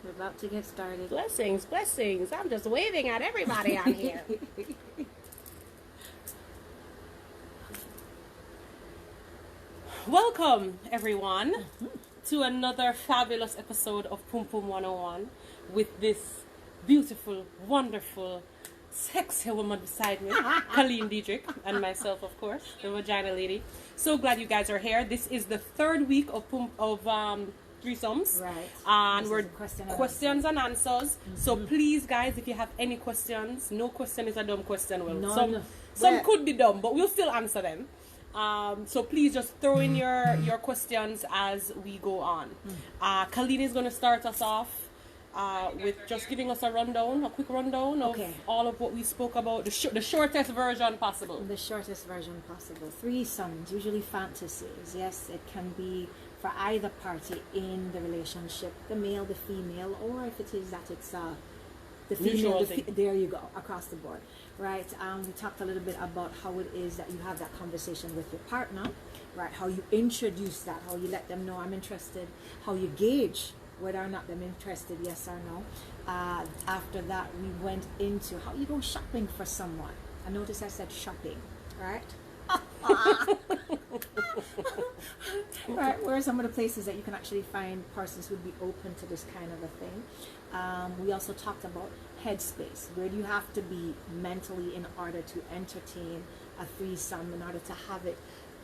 We're about to get started. Blessings, blessings. I'm just waving at everybody on here. Welcome, everyone, to another fabulous episode of Pum Pum 101 with this beautiful, wonderful, sexy woman beside me, Caleen Dierdrick, and myself, of course, the Vagina Lady. So glad you guys are here. This is the third week of Threesomes. Right. And we're questions and answers. So please, guys, if you have any questions, no question is a dumb question. Well, some could be dumb, but we'll still answer them. So please just throw in your questions as we go on. Caleen is going to start us off with just giving us a quick rundown of all of what we spoke about, the shortest version possible. The shortest version possible. Threesomes, usually fantasies. Yes, it can be for either party in the relationship, the male, the female, or if it is that it's the female, there you go, across the board, right? We talked a little bit about how it is that you have that conversation with your partner, right? How you introduce that, how you let them know I'm interested, how you gauge whether or not they're interested, yes or no. After that, we went into how you go shopping for someone. I noticed I said shopping, right? Right, where are some of the places that you can actually find persons who would be open to this kind of a thing. We also talked about headspace. Where do you have to be mentally in order to entertain a threesome, in order to have it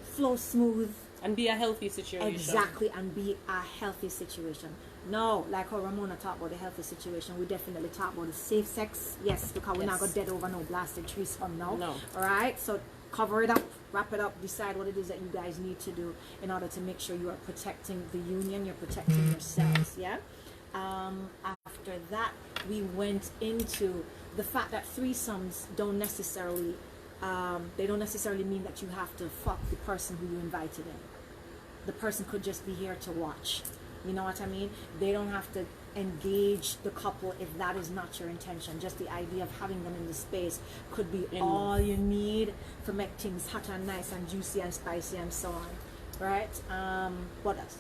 flow smooth and be a healthy situation? Exactly, and be a healthy situation. No, like how Ramona talked about the healthy situation, we definitely talk about the safe sex. Yes, because we're not going to dead over no blasted threesome now. No. All right, so cover it up, wrap it up, decide what it is that you guys need to do in order to make sure you are protecting the union, you're protecting yourselves, yeah? After that, we went into the fact that threesomes don't necessarily, they don't necessarily mean that you have to fuck the person who you invited in. The person could just be here to watch. You know what I mean? They don't have to engage the couple if that is not your intention. Just the idea of having them in the space could be all you need to make things hot and nice and juicy and spicy and so on, right? What else?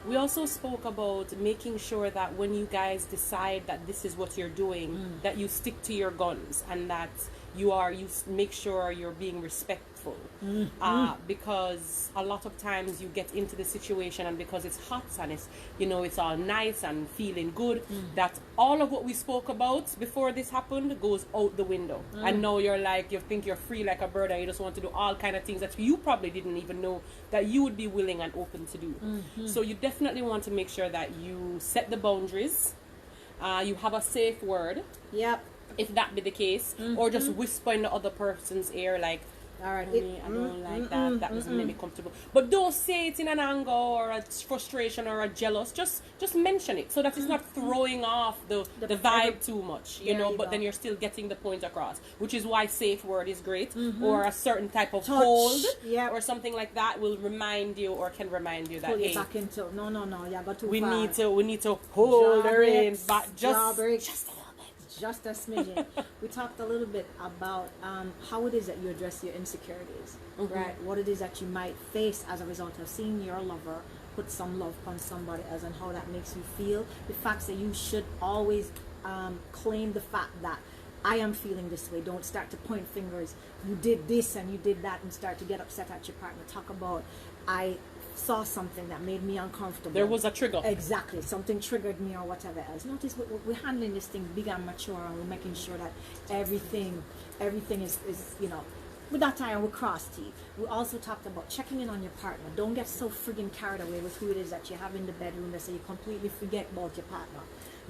We also spoke about making sure that when you guys decide that this is what you're doing, that you stick to your guns and that you make sure you're being respectful. Because a lot of times you get into the situation, and because it's hot and it's all nice and feeling good, that all of what we spoke about before this happened goes out the window. And now you think you're free like a bird, and you just want to do all kind of things that you probably didn't even know that you would be willing and open to do. So you definitely want to make sure that you set the boundaries, you have a safe word. Yep. If that be the case, or just whisper in the other person's ear like, all right, honey, I don't like that. That doesn't make me comfortable. But don't say it in an anger or a frustration or a jealous. Just mention it so that it's not throwing off the vibe too much, you know. But then you're still getting the point across, which is why safe word is great, or a certain type of hold, or something like that will remind you or can remind you that hey, back into no, you got too we far. need to hold her in, but just a smidgen. We talked a little bit about how it is that you address your insecurities, right? What it is that you might face as a result of seeing your lover put some love on somebody else, and how that makes you feel. The fact that you should always claim the fact that I am feeling this way. Don't start to point fingers. You did this and you did that, and start to get upset at your partner. Talk about, I saw something that made me uncomfortable. There was a trigger. Exactly. Something triggered me or whatever else. Notice we're handling this thing big and mature, and we're making sure that everything is with that eye and with cross teeth. We also talked about checking in on your partner. Don't get so friggin' carried away with who it is that you have in the bedroom that so you completely forget about your partner.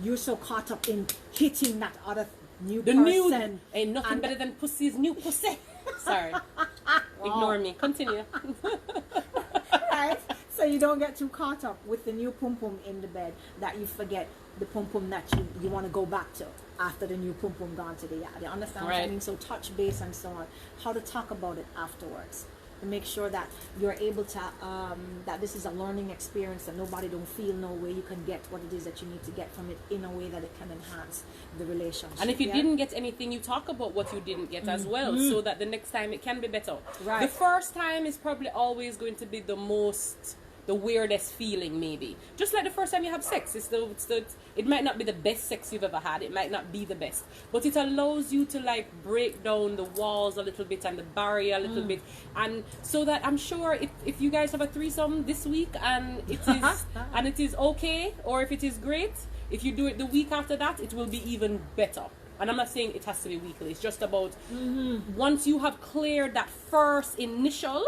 You're so caught up in hitting that other new person. New ain't nothing better than pussy's new pussy. Sorry. Ignore me. Continue. Right? So you don't get too caught up with the new pum pum in the bed that you forget the pum pum that you want to go back to after the new pum pum gone to the yard. You understand what I mean? So touch base and so on. How to talk about it afterwards. To make sure that you're able to, that this is a learning experience, that nobody don't feel no way. You can get what it is that you need to get from it in a way that it can enhance the relationship. And if you didn't get anything, you talk about what you didn't get as well, so that the next time it can be better. Right. The first time is probably always going to be the the weirdest feeling maybe. Just like the first time you have sex, it might not be the best sex you've ever had. It might not be the best, but it allows you to like break down the walls a little bit and the barrier a little bit, and so that I'm sure if you guys have a threesome this week and it is okay, or if it is great, if you do it the week after that, it will be even better. And I'm not saying it has to be weekly. It's just about once you have cleared that first initial,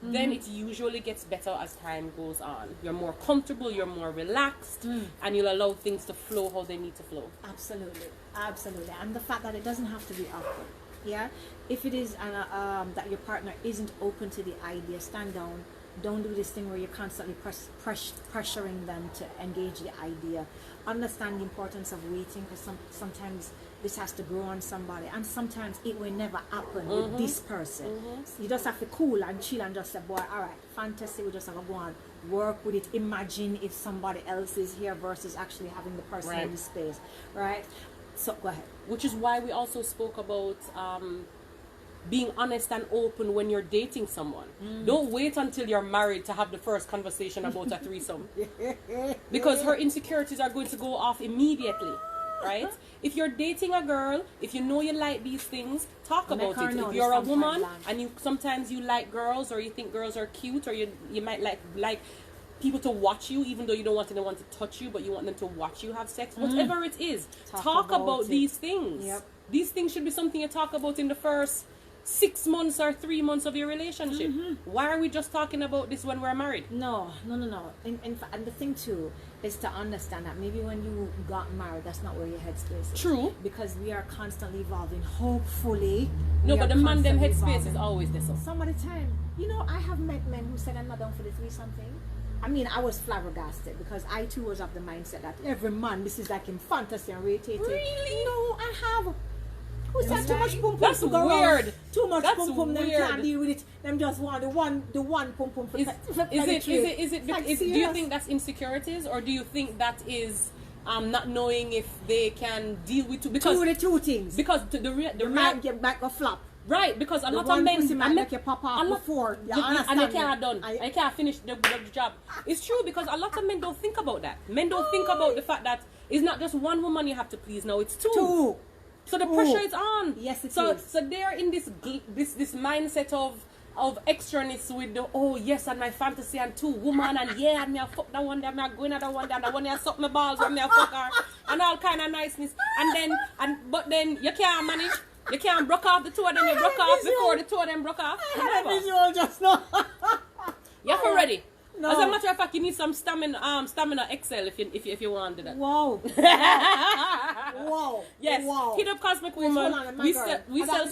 then it usually gets better as time goes on. You're more comfortable, you're more relaxed, and you'll allow things to flow how they need to flow. Absolutely, absolutely. And the fact that it doesn't have to be awkward. Yeah, if it is that your partner isn't open to the idea, stand down. Don't do this thing where you're constantly pressuring them to engage the idea. Understand the importance of waiting, because sometimes this has to grow on somebody, and sometimes it will never happen with this person. So you just have to cool and chill and just say, boy, all right, fantasy, we just have to go on, work with it. Imagine if somebody else is here versus actually having the person in the space, right? So go ahead. Which is why we also spoke about being honest and open when you're dating someone. Don't wait until you're married to have the first conversation about a threesome, because her insecurities are going to go off immediately, right? If you're dating a girl, if you know you like these things, talk about it. If you're a woman and sometimes you like girls, or you think girls are cute, or you might like people to watch you, even though you don't want anyone to touch you, but you want them to watch you have sex, whatever it is, talk about these things. These things should be something you talk about in the first 6 months or 3 months of your relationship. Why are we just talking about this when we're married? No. And the thing too is to understand that maybe when you got married, that's not where your headspace is. True. Because we are constantly evolving. Hopefully. No, but the man them headspace is always this. Some of the time. You know, I have met men who said, I'm not down for the threesome thing. I mean, I was flabbergasted, because I too was of the mindset that every man, this is like in fantasy and rotating. Really? No, I have. Who said too much pum pum? That's to go weird. Around? Too much That's pum pum. Them weird. can't deal with it. Them just want the one pum pum. Do you think that's insecurities, or do you think that is not knowing if they can deal with two? Because the two things. Because the man get back a flop. Right, because a lot of men make you pop off before. And they can't done. I can't finish the job. It's true, because a lot of men don't think about that. Men don't think about the fact that it's not just one woman you have to please now, it's two. So the pressure is on. Yes, it is. So they're in this mindset of extraness with the, oh yes, and my fantasy and two woman, and yeah, and me a fuck that one day, me a go in that one day, and the one day I suck my balls, and me a fuck her, and all kind of niceness. But then you can't manage. You can't broke off the two of them. You broke off before the two of them broke off. I had a visual just now. You have to ready. No. As a matter of fact, you need some stamina XL if you want to do that. Whoa. Whoa. Yes. Wow. Hit up Cosmic Woman. We sell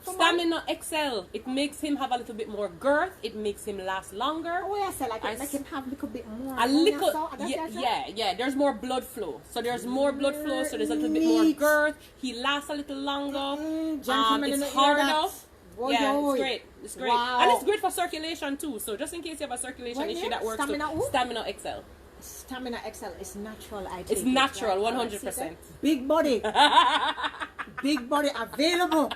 Stamina XL. It makes him have a little bit more girth. It makes him last longer. Oh, yes, I like it. Make him have a little bit more. A little. Yeah. There's more blood flow. So there's more blood flow. So there's a little bit more girth. He lasts a little longer. It's harder. It's great. It's great. Wow. And it's great for circulation too. So just in case you have a circulation issue that works, Stamina XL. Stamina XL is natural. It's natural, 100%. Big body. Big body available.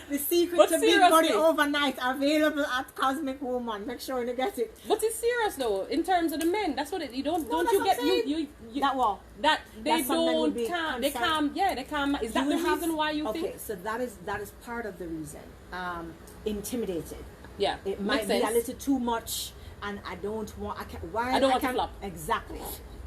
The secret to big body overnight available at Cosmic Woman. Make sure you get it. But it's serious though, in terms of the men. That's what you don't get you that wall. That they don't can't. They can't. Is that the reason why you think? Okay, so that is part of the reason. Intimidated. Yeah, it might be a little too much, and I don't want. I don't want to flop. Exactly.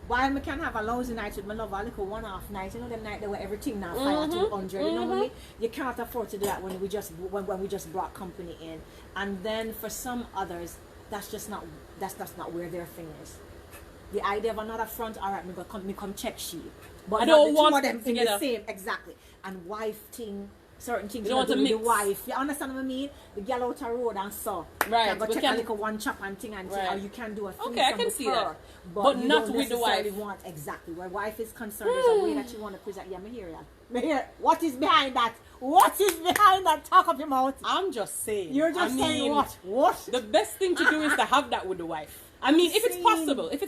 While we can have a lousy night with my love, a little one-off night, you know, them night there where everything now 5 to 100, you know what I mean? You can't afford to do that when we just brought company in. And then for some others, that's not where their thing is. The idea of another front, all right, me come check she, but I don't want them in the same, exactly. And wife thing. Certain things you don't want to mix. The wife, you understand what I mean? The girl out the road and so right. But take a little one chop and thing and right. Or you can do a thing. Okay, I can see her, that. But not with the wife. Want exactly where wife is concerned. There's a way that you want to present. Yeah, me hear ya. What is behind that? What is behind that? Talk up your mouth. I'm just saying. You're just saying what? What? The best thing to do is to have that with the wife. I mean, if it's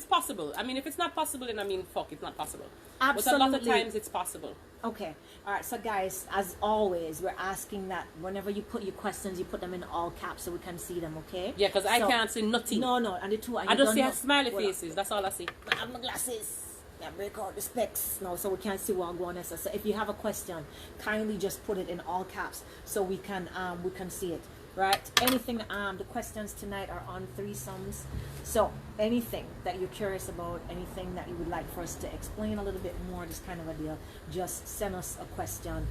possible. I mean, if it's not possible, then I mean, fuck, it's not possible. Absolutely. But a lot of times it's possible. Okay. All right. So, guys, as always, we're asking that whenever you put your questions, you put them in all caps so we can see them, okay? Yeah, because I can't see nothing. No. And the two, I just see smiley faces. That's all I see. I have my glasses. Yeah, break out the specs now so we can't see what going on. So if you have a question, kindly just put it in all caps so we can see it. Right? Anything, the questions tonight are on threesomes. So anything that you're curious about, anything that you would like for us to explain a little bit more, this kind of a deal, just send us a question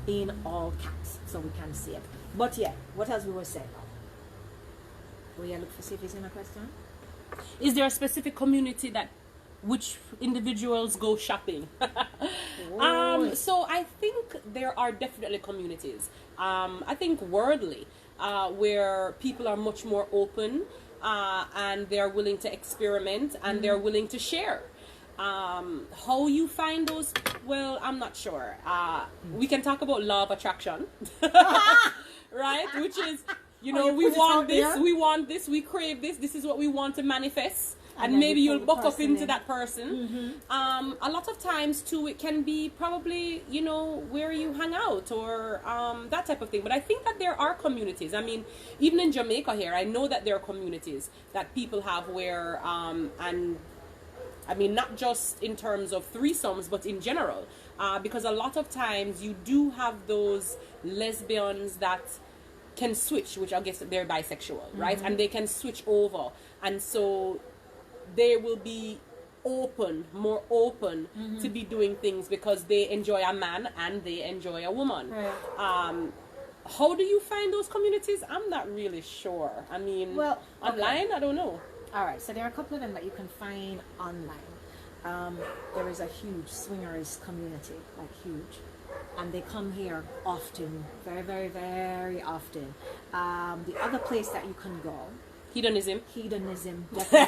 in all caps so we can see it. But yeah, what else we were saying? Will you look for see if it's in a question? Is there a specific community that which individuals go shopping? So I think there are definitely communities. I think worldly, where people are much more open and they're willing to experiment and they're willing to share. How you find those? Well, I'm not sure. We can talk about law of attraction, right? Which is, we want this, we crave this. This is what we want to manifest. And maybe you'll buck up into that person. A lot of times too, it can be probably, where you hang out or that type of thing. But I think that there are communities. I mean, even in Jamaica here, I know that there are communities that people have where, and I mean, not just in terms of threesomes, but in general. Because a lot of times you do have those lesbians that can switch, which I guess they're bisexual, right? And they can switch over. And so they will be more open to be doing things because they enjoy a man and they enjoy a woman. Right. How do you find those communities? I'm not really sure. I mean, online, I don't know. All right, so there are a couple of them that you can find online. There is a huge swingers community, like huge. And they come here often, very, very, very often. The other place that you can go, Hedonism, definitely.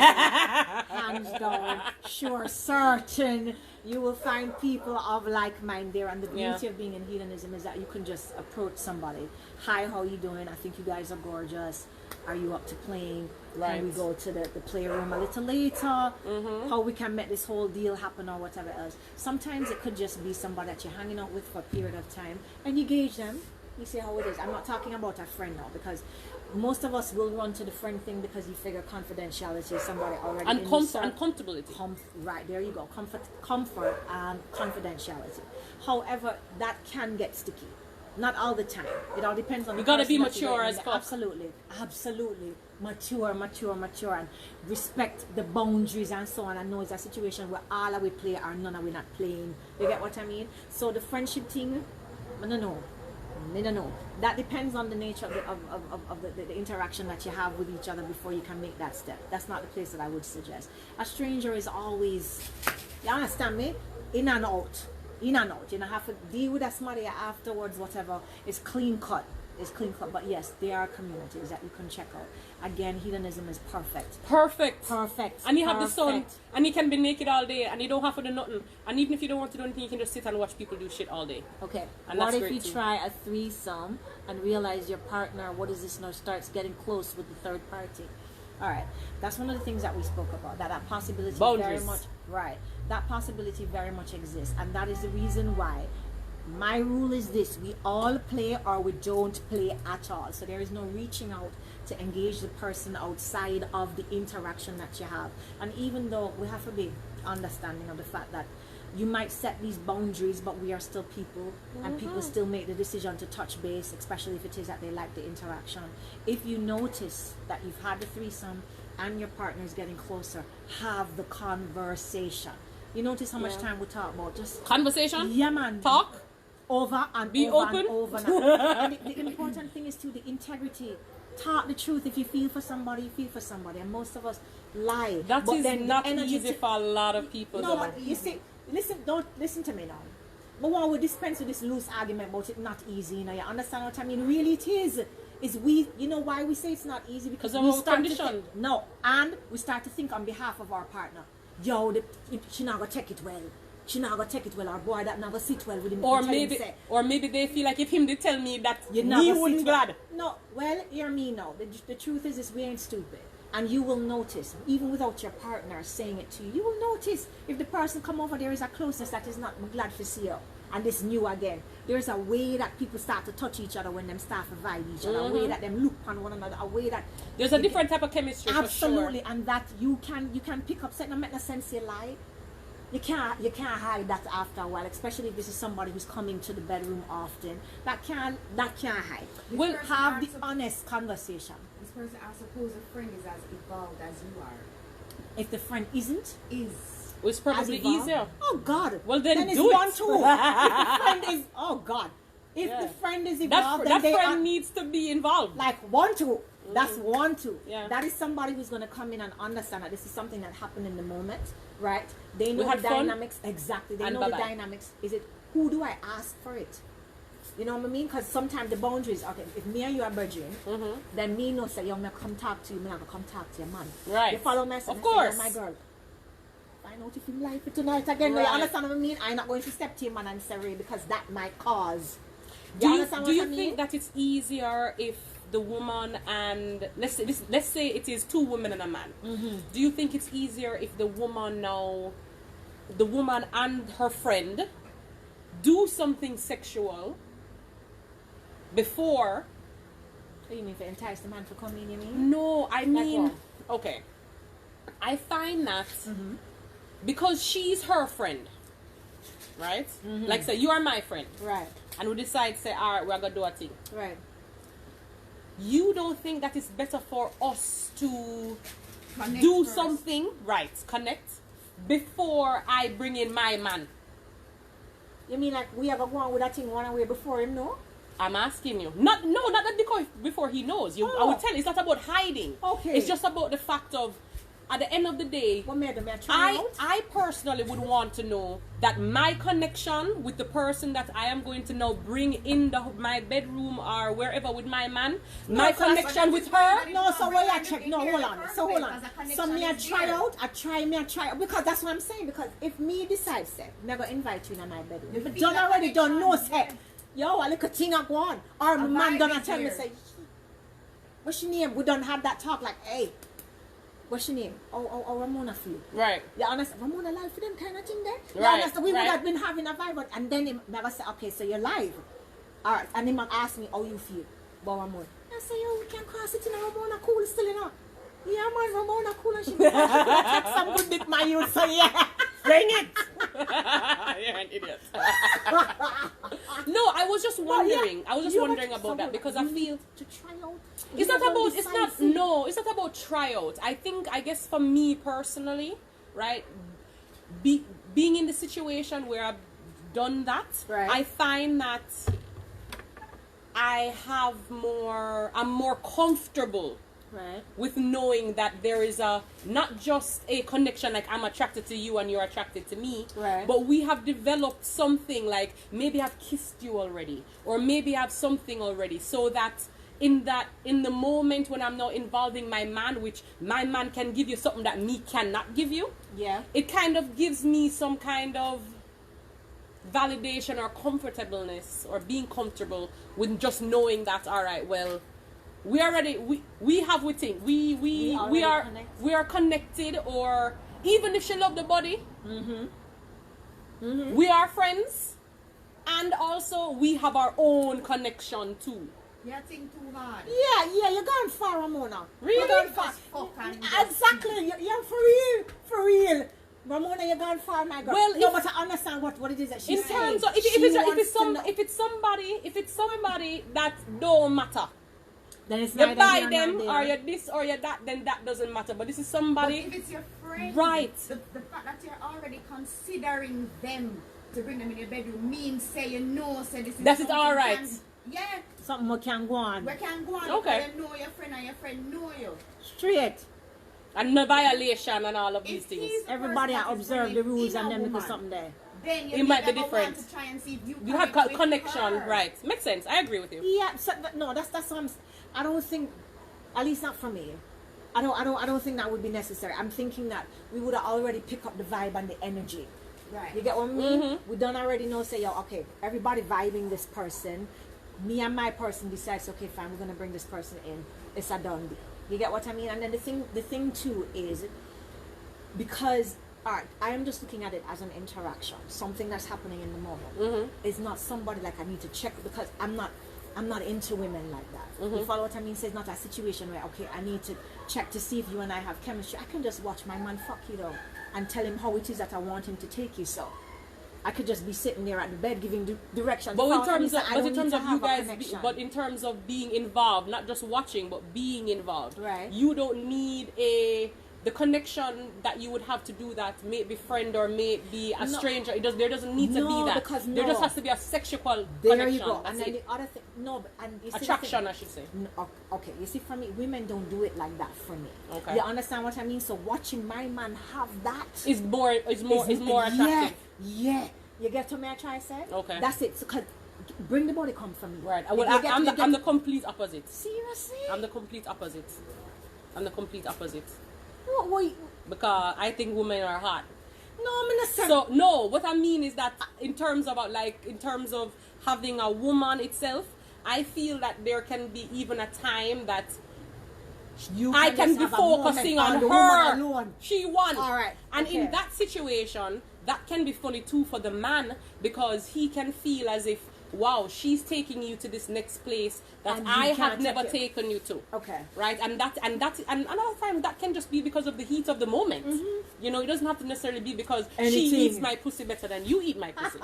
Hands down, sure, certain. You will find people of like mind there, and the beauty of being in hedonism is that you can just approach somebody. Hi, how you doing? I think you guys are gorgeous. Are you up to playing? Right. Can we go to the playroom a little later? How we can make this whole deal happen or whatever else. Sometimes it could just be somebody that you're hanging out with for a period of time, and you gauge them. You see how it is. I'm not talking about a friend now, because most of us will run to the friend thing because you figure confidentiality is somebody already and comfortability. Right, there you go. Comfort and confidentiality. However, that can get sticky. Not all the time. It all depends on the person. You gotta be mature as fuck. Absolutely. Mature, and respect the boundaries and so on. I know it's a situation where all of we play or none of we not playing. You get what I mean? So the friendship thing, no. That depends on the nature of the interaction that you have with each other before you can make that step. That's not the place that I would suggest. A stranger is always, you understand me? In and out. You don't have to deal with that somebody afterwards, whatever. It's clean cut. But yes, there are communities that you can check out. Again, hedonism is perfect. And you have the sun, and you can be naked all day, and you don't have to do nothing. And even if you don't want to do anything, you can just sit and watch people do shit all day. Okay. And what if you try a threesome and realize your partner, starts getting close with the third party? All right. That's one of the things that we spoke about. That possibility very much. Right. That possibility very much exists, and that is the reason why. My rule is this: we all play or we don't play at all. So there is no reaching out to engage the person outside of the interaction that you have. And even though we have to be understanding of the fact that you might set these boundaries, but we are still people, and people still make the decision to touch base, especially if it is that they like the interaction. If you notice that you've had the threesome and your partner is getting closer, have the conversation. You notice how much time we talk about just conversation? Yeah, man. Talk. Over and be over open. And over. And the important thing is too the integrity. Talk the truth. If you feel for somebody, you feel for somebody. And most of us lie. That is not easy for a lot of people. No, but you see, listen to me now. But why we dispense with this loose argument about it not easy? You understand what I mean? Really, it is. Why we say it's not easy? Because we start to think, and we start to think on behalf of our partner. Yo, she not gonna take it well. she not gonna take it well, or boy that not gonna sit well with him. Or maybe they feel like if him did tell me that you me wouldn't glad. No, well, hear me now. The truth is we ain't stupid. And you will notice, even without your partner saying it to you, you will notice if the person come over, there is a closeness that is not, I'm glad to see you. And this new again. There's a way that people start to touch each other when them start to vibe each other, a way that them look on one another, a way that there's a different type of chemistry. Absolutely, for sure. And that you can pick up something that make no sense you lie. You can't hide that after a while, especially if this is somebody who's coming to the bedroom often. That can't hide. We'll have the honest conversation. This person, I suppose a friend is as evolved as you are. If the friend isn't, it's probably easier. Oh God. Well then it's do 1-2. it. If the friend is, oh God. If the friend is involved, that friend needs to be involved. Like 1-2. That's 1-2. Yeah. That is somebody who's going to come in and understand that this is something that happened in the moment, right? They know the dynamics. Exactly. They know the dynamics. Is it, who do I ask for it? You know what I mean? Because sometimes the boundaries, okay, if me and you are virgin, then me no say, yo, me come talk to you, me not come talk to your man. Right. You follow me? Of course. Say, my girl, find out if you like it tonight again. Right. You understand what I mean? I'm not going to step to your man and say, because that might cause. Do you think that it's easier if the woman and let's say it is 2 women and a man? Do you think it's easier if the woman and her friend do something sexual before? What do you mean, for entice the man to come in, you mean? No, I mean, okay. I find that because she's her friend, right? Like say, you are my friend. Right. And we decide, say, all right, we're going to do a thing. Right. You don't think that it's better for us to Connect do first. something, right, connect, before I bring in my man? You mean like we ever go on with that thing one away before him, no? I'm asking you. Not that because before he knows. I would tell you, it's not about hiding. Okay. It's just about the fact of, at the end of the day, What made them try out? I personally would want to know that my connection with the person that I am going to now bring in my bedroom or wherever with my man, my connection with her. No, so what you check? No, hold on. So me I try out, because that's what I'm saying. Because if me decide, say, I'm gonna invite you in my bedroom. If done already done, no, say, yo, a little thing I go on, or my man gonna tell me, say, what's your name? We don't have that talk like, hey. What's your name? Oh, Ramona feel. Right. You understand? Ramona live for them kind of thing there. You Right. understand? We would have been having a vibe, and then him never say, okay, so you're live. Alright, and him ask me how you feel about Ramona. I say, yo, we can cross it in Ramona cool still, you know. Yeah, man, Ramona cool, and she take some good bit my youth, so yeah. Bring it. You're an idiot. No, I was just wondering. I was just wondering about that because I feel to try out. it's not about tryout. I guess for me personally, right, being in the situation where I've done that, Right. I find that I'm more comfortable Right. with knowing that there is not just a connection, like I'm attracted to you and you're attracted to me, Right. but we have developed something, like maybe I've kissed you already, or maybe I have something already, so that in the moment when I'm now involving my man, which my man can give you something that me cannot give you, Yeah. it kind of gives me some kind of validation or comfortableness, or being comfortable with just knowing that, all right, well, we already we have we think we are connected, or even if she love the body, we are friends, and also we have our own connection too. You think too hard. Yeah, you're going far, Ramona. Really? You're going far. Exactly. You're for real. Ramona, you're going far, my girl. Well, no, but I understand what it is that she's in saying. terms of if it's somebody that don't matter, then it's you neither buy here them nor or there. you're this or you're that, then that doesn't matter. But this is But somebody, if it's your friend, right? the fact that you're already considering them to bring them in your bedroom means, say, you know, say this is That is something all right. Yeah, Something more can go on. we can go on Okay. because you know your friend and your friend know you. Straight. And no violation and all of these If things. he's the Everybody person that is observe the bringing rules in and a then do woman, something there. then you It might be never different. want to try and see if You have connect with connection, her. right? Makes sense. I agree with you. Yeah, so, no, that's what I don't think, at least not for me. I don't think that would be necessary. I'm thinking that we would have already picked up the vibe and the energy. Right. You get what I mean? We don't already know, say, yo, okay, everybody vibing this person. Me and my person decides, okay, fine, we're gonna bring this person in. It's a done deal. You get what I mean? And then the thing too is, because art, I am just looking at it as an interaction, something that's happening in the moment. It's not somebody like I need to check, because I'm not into women like that. You follow what I mean? So it's not a situation where, okay, I need to check to see if you and I have chemistry. I can just watch my man fuck you though, and tell him how it is that I want him to take you. So I could just be sitting there at the bed giving directions. But in terms of you guys, but in terms of being involved, not just watching, but being involved, right? You don't need the connection that you would have to do that, may it be friend or may it be a stranger. There doesn't need to be that. Because there just has to be a sexual connection. There you go. That's and then the other thing, and you see attraction, I should say. No, okay, you see, for me, women don't do it like that for me. Okay. You understand what I mean? So watching my man have that is more attractive. Yeah. You get what I try to say? Okay. That's it. So, cause bring the body come from me. Right. Well, I'm the complete opposite. Seriously? I'm the complete opposite. What? Because I think women are hot. No, I'm not saying. So no, what I mean is that in terms of having a woman itself, I feel that there can be even a time that I can be focusing on her. She won. All right. And in that situation, that can be funny too for the man, because he can feel as if, wow, she's taking you to this next place that I have never taken you to. Okay. Right? And another time that can just be because of the heat of the moment. You know, it doesn't have to necessarily be because she eats my pussy better than you eat my pussy.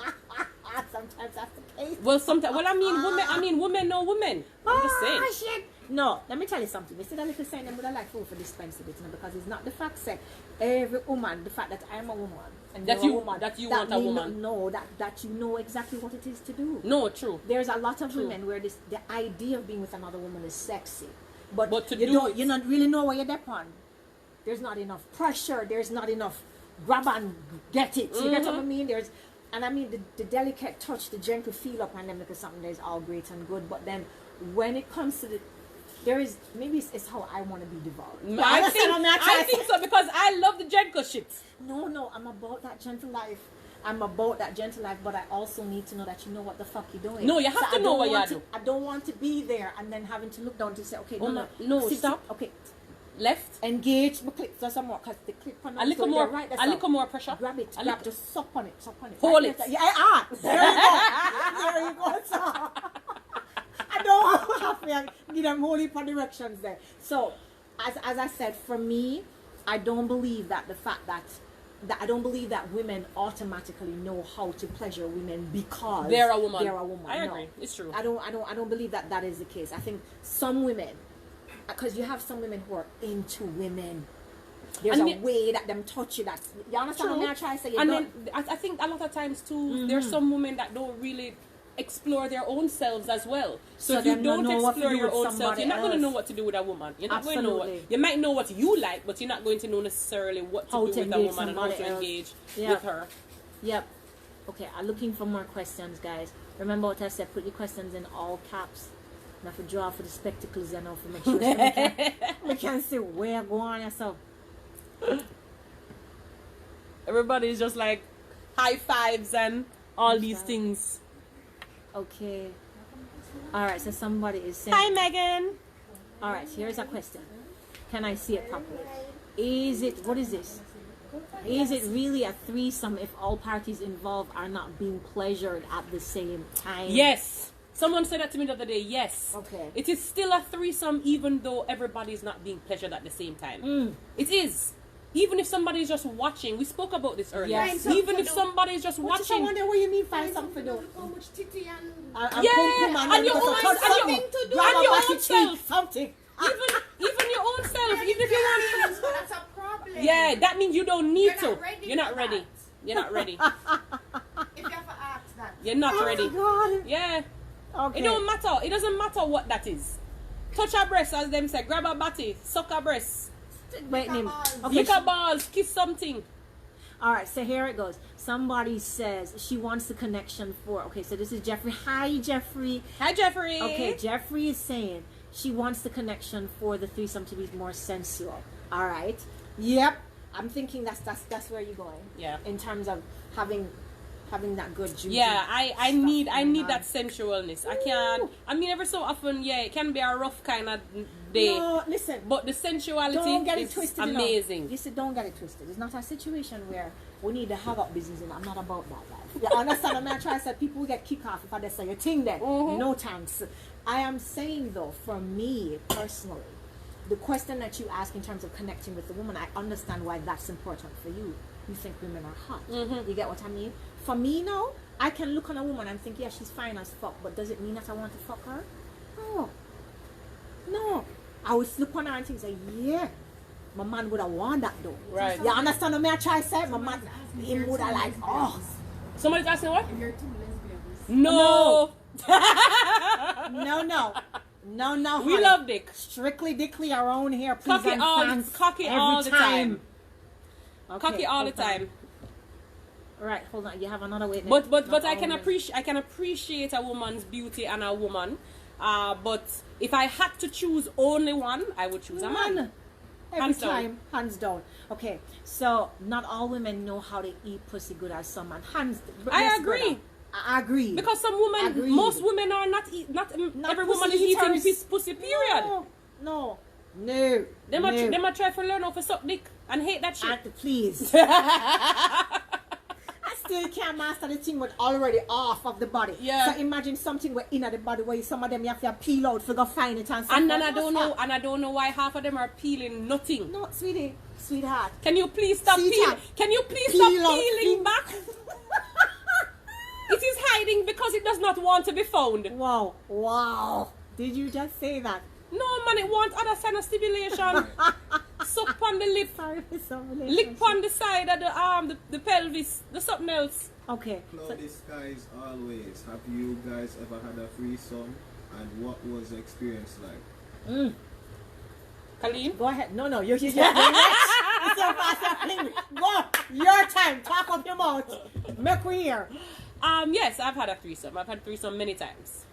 Sometimes that's the case. Well, sometimes. Well, women know women. I'm just saying. Shit. No, let me tell you something. You see that little saying, them would have like food for dispensing it, because it's not the fact that every woman, the fact that I am a woman and that you're you a woman, that you want a woman. No, that you know exactly what it is to do. No, true. There's a lot of women where the idea of being with another woman is sexy, but you not really know what you're there on. There's not enough pressure. There's not enough grab and get it. You get what I mean? And I mean the delicate touch, the gentle feel up on them, because something that is all great and good. But then when it comes to maybe it's how I want to be developed. I think so, because I love the gentle shit. No, I'm about that gentle life. But I also need to know that you know what the fuck you're doing. No, you have to know what you're doing. I don't want to be there and then having to look down to say, okay, no, stop. Okay. Left. Engage. Click for some more, because the click on a little more. Right, a little more pressure. Grab it. Just suck on it. Hold it. Yeah. There you go. So, I don't have to give them whole heap of directions there. So, as I said, for me, I don't believe that the fact that I don't believe that women automatically know how to pleasure women because they're a woman. I agree. It's true. I don't believe that is the case. I think some women, because you have some women who are into women. There's a way that them touch you. That's, you understand what I'm trying to say? Then I think a lot of times too, there's some women that don't really explore their own selves as well. So if you don't explore your own self, you're not going to know what to do with a woman. You're not going to know you might know what you like, but you're not going to know necessarily what to do with a woman and how to engage with her. Yep. Okay, I'm looking for more questions, guys. Remember what I said, put your questions in all caps. And I have to draw for the spectacles and all to make sure we can see where go on yourself. Everybody's just like high fives and all these things. Okay. Alright, so somebody is saying, hi Megan. Alright, so here's a question. Can I see it properly? What is this? Is it really a threesome if all parties involved are not being pleasured at the same time? Yes. Someone said that to me the other day. Yes. Okay. It is still a threesome even though everybody is not being pleasured at the same time. It is. Even if somebody is just watching, we spoke about this earlier. Yes. Even if somebody is just watching. I wonder what you mean find something to do. How much titty and and your own self. Something. Even your own self. Even if you want. That's a problem. Yeah, that means you don't need to. You're not ready. You're not ready. If you have to ask that. You're not ready. God. Yeah. Okay. It don't matter. It doesn't matter what that is. Touch a breast, as them say. Grab a body. Suck a breast. Wait, name. Lick a balls. Kiss something. Alright, so here it goes. Somebody says she wants the connection for... Okay, so this is Jeffrey. Hi, Jeffrey. Hi, Jeffrey. Okay, Jeffrey is saying she wants the connection for the threesome to be more sensual. Alright. Yep. I'm thinking that's where you're going. Yeah. In terms of having that good juice. Yeah, I need that sensualness. I can't. I mean, every so often, yeah, it can be a rough kind of day. No, listen. But the sensuality is twisted, amazing. Listen, don't get it twisted. It's not a situation where we need to have up business, and I'm not about that. You understand? I'm not trying to say people will get kicked off if I just say a thing then. No thanks. I am saying though, for me personally, the question that you ask in terms of connecting with the woman, I understand why that's important for you. You think women are hot. You get what I mean? For me now, I can look on a woman and think, yeah, she's fine as fuck, but does it mean that I want to fuck her? No. I would look on her and think, say, yeah, my man would have won that though. Right. You understand what I try to say? My man, he would have like, oh. Somebody's asking what? If you're two lesbians. No. No. We honey. love dick. Strictly dickly our own here. Please Cocky all the time. Okay, Cocky all the time. Right, hold on. You have another way. But I can appreciate a woman's beauty and a woman. But if I had to choose only one, I would choose a man. Hands down. Okay, so not all women know how to eat pussy good as some man. I agree. I agree. Because some women, most women are not every woman is eating pussy. Period. No. They might try to learn how to suck dick and hate that shit. Please. I still can't master the thing with already off of the body. Yeah. So imagine something with in the body where some of them you have to peel out to go find it and then I don't know why half of them are peeling nothing. No, sweetheart. Can you please stop peeling? Can you please stop peeling back? It is hiding because it does not want to be found. Wow. Did you just say that? No, man, it wants other kind of stimulation. Suck on the lip. Lick on the side of the arm, the pelvis, the something else. Okay. Cloudy skies always. Have you guys ever had a threesome? And what was the experience like? Caleen? Go ahead. No, you're next. Go. Your time. Talk up your mouth. Make we hear. Yes, I've had a threesome. I've had a threesome many times.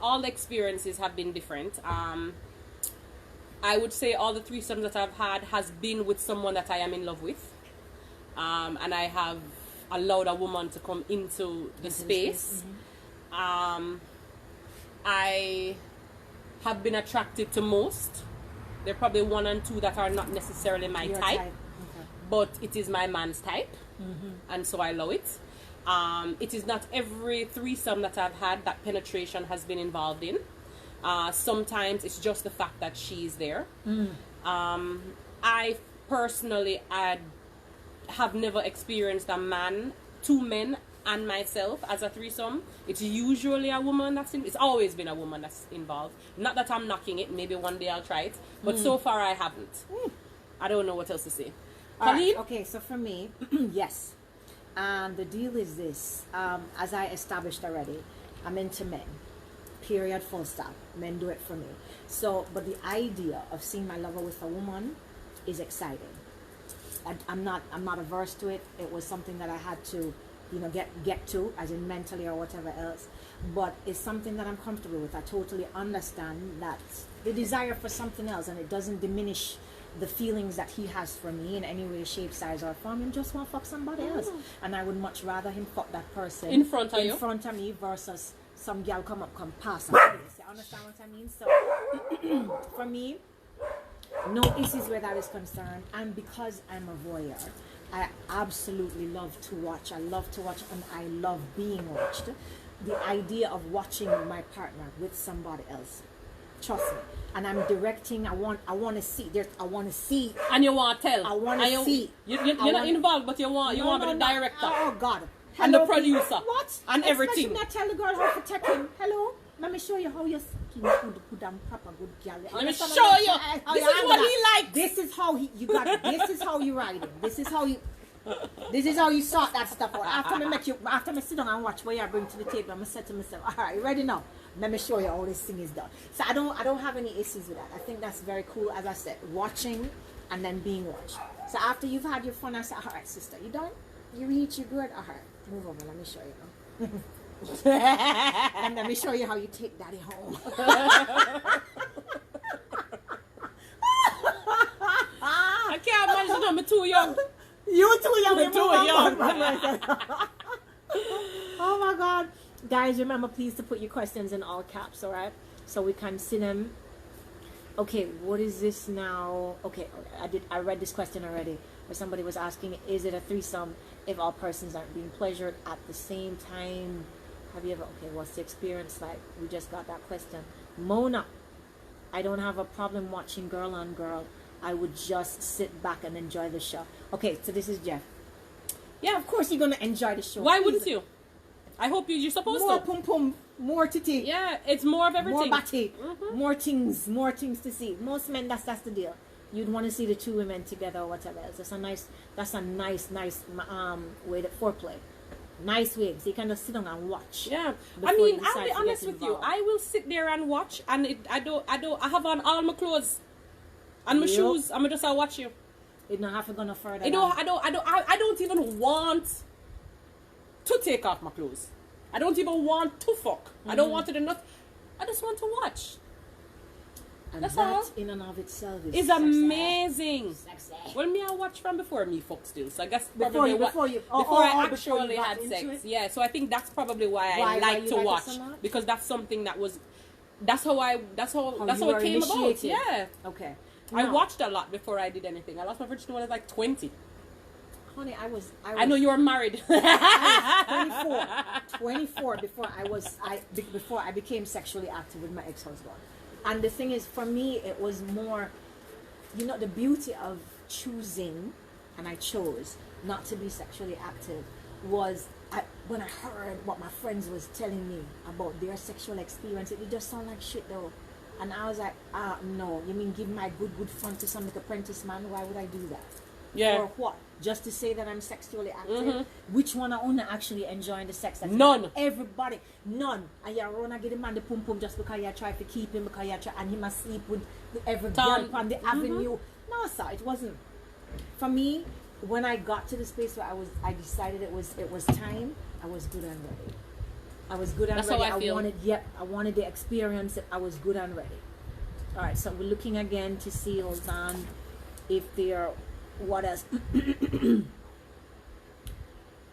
All the experiences have been different. I would say all the threesomes that I've had has been with someone that I am in love with. And I have allowed a woman to come into the space. I have been attracted to most. There are probably one and two that are not necessarily my type. Okay. But it is my man's type. And so I allow it. It is not every threesome that I've had that penetration has been involved in. Sometimes it's just the fact that she's there. I personally have never experienced two men and myself as a threesome. It's usually a woman it's always been a woman that's involved. Not that I'm knocking it, maybe one day I'll try it, but so far I haven't. I don't know what else to say. Right, okay, so for me, yes. And the deal is this, as I established already, I'm into men. Period, full stop. Men do it for me. So, but the idea of seeing my lover with a woman is exciting. I'm not averse to it. It was something that I had to, get to, as in mentally or whatever else. But it's something that I'm comfortable with. I totally understand that the desire for something else, and it doesn't diminish the feelings that he has for me in any way, shape, size, or form. Him just want to fuck somebody else, and I would much rather him fuck that person in front of me versus some girl come pass her face. You understand what I mean? So for me, no issues where that is concerned. And because I'm a voyeur, I absolutely love to watch. I love to watch, and I love being watched. The idea of watching my partner with somebody else, trust me. And I'm directing. I want to see. I want to see. And you want to tell. I want to see. You're not involved, but you want to be the director. Oh God. Hello, and the producer. What? And everything. Not tell the girl how to take him. Hello. Let me show you how you're skin good and proper good girl. Let me show you. This is what he likes. This is how you got it. This is how you ride it. This is how you sort that stuff out. After me sit down and watch what you bring to the table, I'm gonna say to myself, all right, you ready now? Let me show you how this thing is done. So I don't have any issues with that. I think that's very cool. As I said, watching and then being watched. So after you've had your fun, I say, all right, sister, you done? You reach, you good? All right, move over. Let me show you now. And let me show you how you take daddy home. I'm too young. You too young. I'm too young. Oh my God. Guys, remember please to put your questions in all caps, alright? So we can see them. Okay, what is this now? Okay, I read this question already. Where somebody was asking, is it a threesome if all persons aren't being pleasured at the same time? Have you ever, okay, what's the experience like? We just got that question. Mona, I don't have a problem watching girl on girl. I would just sit back and enjoy the show. Okay, so this is Jeff. Yeah, of course you're going to enjoy the show. Why wouldn't you? I hope you're supposed more to. More pum pum, more titty. Yeah, it's more of everything. More body, more things to see. Most men, that's the deal. You'd want to see the two women together or whatever else. That's a nice way to foreplay. Nice way. So you can just sit down and watch. Yeah. I mean, I'll be honest with you. I will sit there and watch, and I have on all my clothes and my shoes. I'm just watch you. It don't have to go no further. I don't even want to take off my clothes. I don't even want to fuck. I don't want to do nothing. I just want to watch. And that's that all. In and of itself is amazing. Sexy. Well, me I watch from before me fuck still. So I guess before I actually had sex. Yeah, so I think that's probably why I like to watch, because that's something that's how it came about. Yeah. Okay. I watched a lot before I did anything. I lost my virginity when I was like 20. Honey, I know you were married. I was 24 before I became sexually active with my ex-husband. And the thing is, for me, it was more, the beauty of choosing, and I chose not to be sexually active, was when I heard what my friends was telling me about their sexual experience. It just sounded like shit though. And I was like, no, you mean give my good fun to some like apprentice man? Why would I do that? Yeah. Or what? Just to say that I'm sexually active? Which one are only actually enjoying the sex? None. Everybody. None. And you're gonna get the man the pum pum just because you try to keep him, because you try, and he must sleep with every girl on the avenue. No, sir, it wasn't. For me, when I got to the space where I decided it was time, I was good and ready. I was good and That's ready. How I feel. I wanted the experience. I was good and ready. All right, so we're looking again to see, hold on, if there, what else?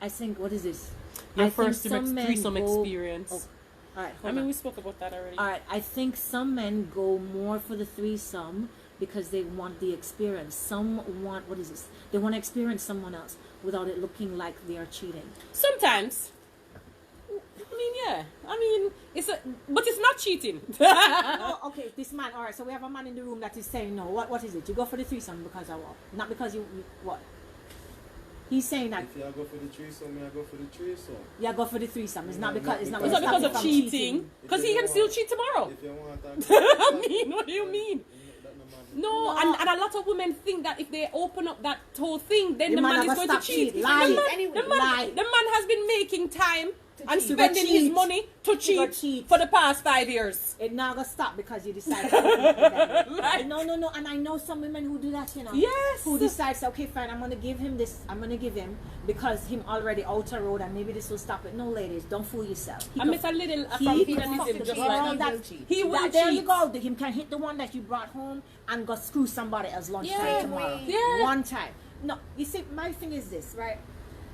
I think, what is this? Your first threesome experience. All right, I mean, we spoke about that already. All right, I think some men go more for the threesome because they want the experience. Some want, what is this? They want to experience someone else without it looking like they are cheating. Sometimes. I mean, yeah. I mean, but it's not cheating. No, okay, this man. All right, so we have a man in the room that is saying no. What is it? You go for the threesome because of what? Not because you what? He's saying that. If you go for the threesome, I go for the threesome. Yeah, go for the threesome. It's not because it's not because of cheating. Because he can still cheat tomorrow. If you want I mean, what do you mean? No, and a lot of women think that if they open up that whole thing, then the man is going to cheat. The man has been making time and spending his money to cheat for the past 5 years. It not gonna stop because you decide. Right. No. And I know some women who do that, Yes. Who decides, okay, fine, I'm gonna give him this. I'm gonna give him because him already outer road, and maybe this will stop it. No, ladies, don't fool yourself. I miss a little from feudalism, just like that. He will cheat. There you go. Him can hit the one that you brought home and go screw somebody else lunchtime tomorrow. Yeah. One time. No, you see, my thing is this, right?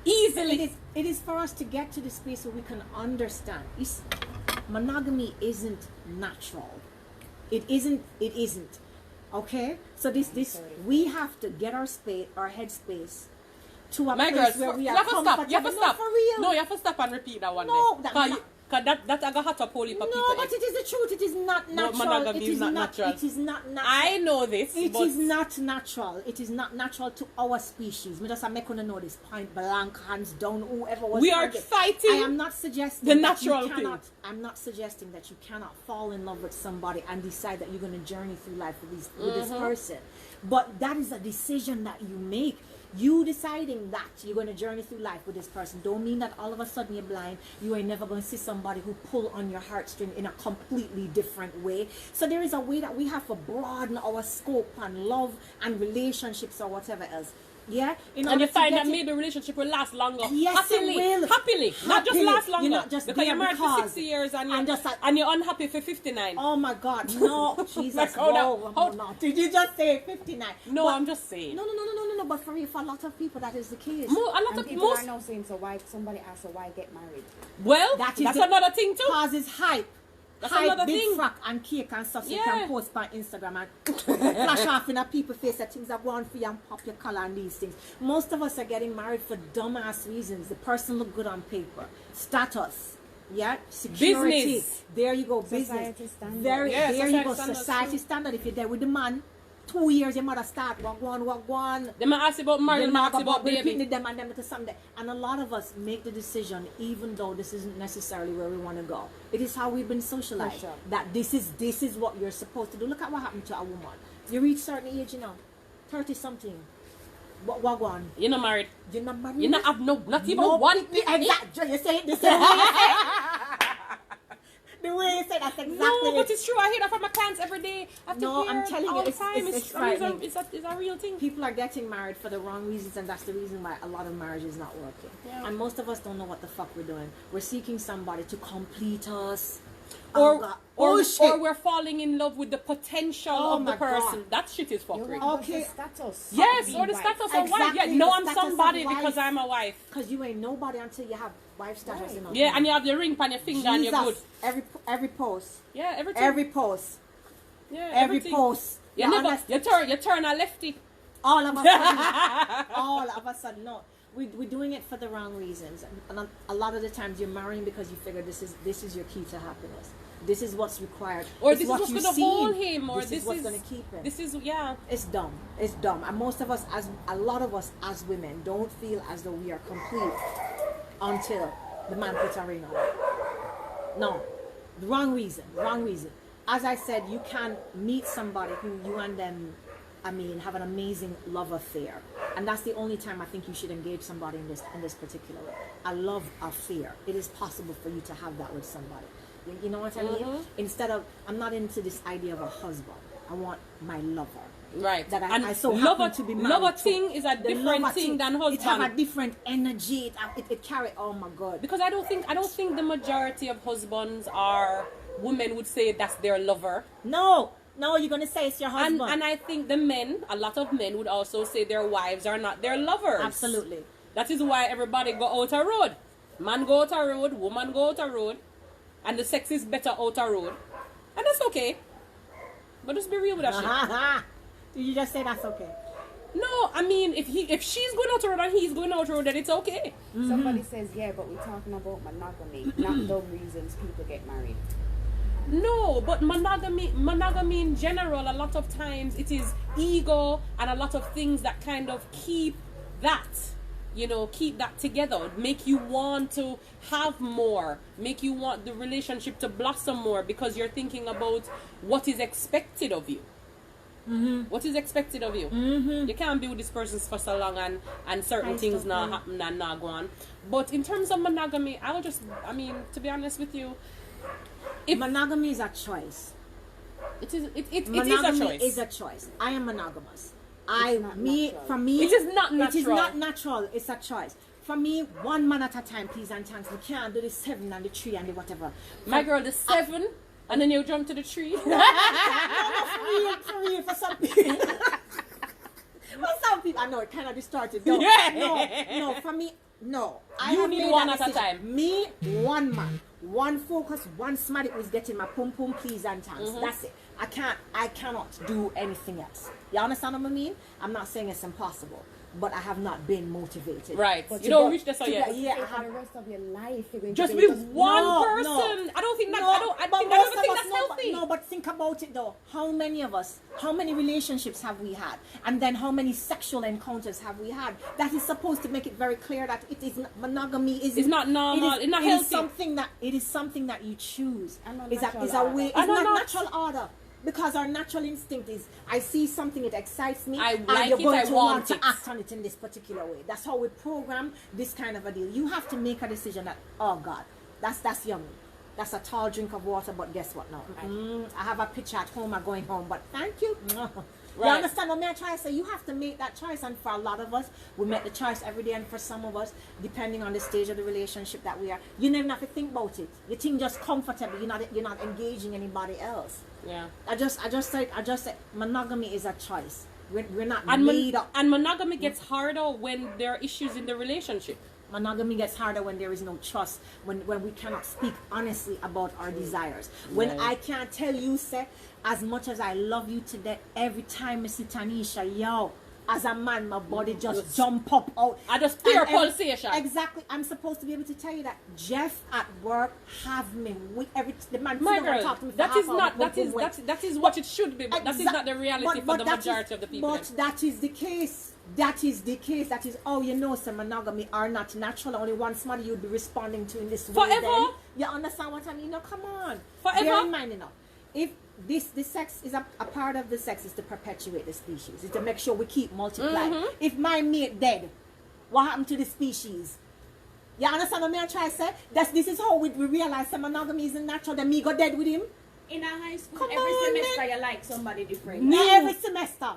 Easily. It is for us to get to the space where we can understand. Monogamy isn't natural. It isn't. Okay? So this we have to get our headspace to a place where we are comfortable. You have to stop. No, for real. No, you have to stop and repeat that one. No, because that I got hot up whole heap of people. No, but it is the truth. It is not natural. Monogamy is not natural. It is not natural. I know this. It is not natural. It is not natural to our species. We just make you know this point blank, hands down, whoever was. We are fighting. I am not suggesting the natural thing. I'm not suggesting that you cannot fall in love with somebody and decide that you're going to journey through life with this person. But that is a decision that you make. You deciding that you're going to journey through life with this person don't mean that all of a sudden you're blind. You ain't never going to see somebody who pull on your heartstring in a completely different way. So there is a way that we have to broaden our scope on love and relationships or whatever else. Yeah, and you find that maybe relationship will last longer. Yes, happily, it will. Happily, not just last longer. You're not just because you're married for 60 years and you're unhappy for 59. Oh my God, no, Jesus, like, no. Did you just say 59? No, but, I'm just saying. No. But for a lot of people, that is the case. A lot of people are now saying, so why somebody asks, so why get married? Well, that's another thing too. Causes hype. That's hype, another big thing. Frack and cake and stuff, so you can post by Instagram and flash off in a people's face that things are going for you and pop your collar and these things. Most of us are getting married for dumbass reasons. The person look good on paper. Status. Yeah, security. Business. There you go, Society business. Standard. There you go, Standard society too. standard. If you're there with the man, 2 years your mother start one. They might ask about marriage, They they might ask about baby. them and them to someday. And a lot of us make the decision, even though this isn't necessarily where we want to go. It is how we've been socialized. Sure. That this is what you're supposed to do. Look at what happened to a woman. You reach certain age, 30 something. What one? You're not married. You're not married. You not have not even one. Exactly. You say it the same way. The way you say that's exactly. No, but it's true. I hear that from my clients every day. I'm telling you, it's frightening. It's a real thing. People are getting married for the wrong reasons, and that's the reason why a lot of marriage is not working. Yeah. And most of us don't know what the fuck we're doing. We're seeking somebody to complete us. Or we're falling in love with the potential of the person. God. That shit is fuckery. Okay. Status. Yes, or the status of wife. Yeah, no, I'm somebody because I'm a wife. Because you ain't nobody until you have wife status. Right. Yeah, and you have the ring on your finger and you're good. Every post. Yeah, everything. Every post. Yeah, every everything. post. You turn a lefty. All of a sudden. all of a sudden, no. We're doing it for the wrong reasons, and a lot of the times you're marrying because you figure this is your key to happiness. This is what's required. Or this is what's going to hold him. Or this is what's going to keep him. This is It's dumb. It's dumb. And a lot of us as women don't feel as though we are complete until the man puts a ring on it. No, the wrong reason. As I said, you can meet somebody who you and them, have an amazing love affair, and that's the only time I think you should engage somebody in this particular way. A love affair. It is possible for you to have that with somebody. You know what I mean? Instead of, I'm not into this idea of a husband. I want my lover. Right. That and I so lover, happen to be married lover to. thing is a different thing than husband. It have a different energy. It carry. Oh my God. Because I don't think the majority of husbands are women would say that's their lover. No, you're gonna say it's your husband. And I think a lot of men would also say their wives are not their lovers. Absolutely. That is why everybody go out a road. Man go out a road, woman go out a road, and the sex is better out a road, and that's okay. But just be real with that shit. Did you just say that's okay? No, if she's going out a road and he's going out a road, then it's okay. Somebody says, yeah, but we're talking about monogamy, not the reasons people get married. No, but monogamy in general, a lot of times it is ego and a lot of things that kind of keep that together, make you want to have more, make you want the relationship to blossom more because you're thinking about what is expected of you. What is expected of you? You can't be with this person for so long and certain things not happen and not go on. But in terms of monogamy, to be honest with you, monogamy is a choice. It is a choice. Monogamy is a choice. I am monogamous. For me, it is not natural. It is not natural. It's a choice. For me, one man at a time, please and thanks. We can't do the 7 and the 3 and the whatever. My girl, the 7, and then you jump to the 3. For real, for some people. For some people, I know it kind of distorted. No, for me, no. You need one at a time. Me, one man, one focus, one smile who's getting my pum pum, please and thanks. That's it. I cannot do anything else. You understand what I mean? I'm not saying it's impossible, but I have not been motivated. Right. But you don't reach this yet. Yeah, for the rest of your life. Just with one person. I don't think that's healthy. No, but think about it though. How many of us, how many relationships have we had? And then how many sexual encounters have we had? That is supposed to make it very clear that it is monogamy is not normal. It's not healthy. It is something that you choose. It's not natural order. Because our natural instinct is, I see something, it excites me, and you're going to want to act on it in this particular way. That's how we program this kind of a deal. You have to make a decision that, oh God, that's yummy. That's a tall drink of water, but guess what now? I have a picture at home, I'm going home, but thank you. You understand what I'm trying to say? You have to make that choice, and for a lot of us, we make the choice every day, and for some of us, depending on the stage of the relationship that we are, you never have to think about it. You think just comfortable. You're not engaging anybody else. Yeah. I just said monogamy is a choice. We're not made up. And monogamy gets harder when there are issues in the relationship. Monogamy gets harder when there is no trust, when we cannot speak honestly about our desires. When I can't tell you, say, as much as I love you today, every time I see Tanisha, yo, as a man, my body just jump up out. I just feel pulsation. Exactly. I'm supposed to be able to tell you that Jeff at work have me. The man my girl, talk to me for that half is hour, not that is what it should be, but that is not the reality for the majority of the people. But that is the case. That is the case. That is, oh, you know, some monogamy are not natural. Only one somebody you'd be responding to in this way. Forever. Then. You understand what I mean? No, come on. Forever. Bear in mind, if this sex is a part of the sex is to perpetuate the species. It's to make sure we keep multiplying. If my mate dead, what happened to the species? You understand what I'm trying to say? This is how we realize that monogamy isn't natural. Then me go dead with him. In a high school, Come every on, semester man. you like somebody different. Not every semester.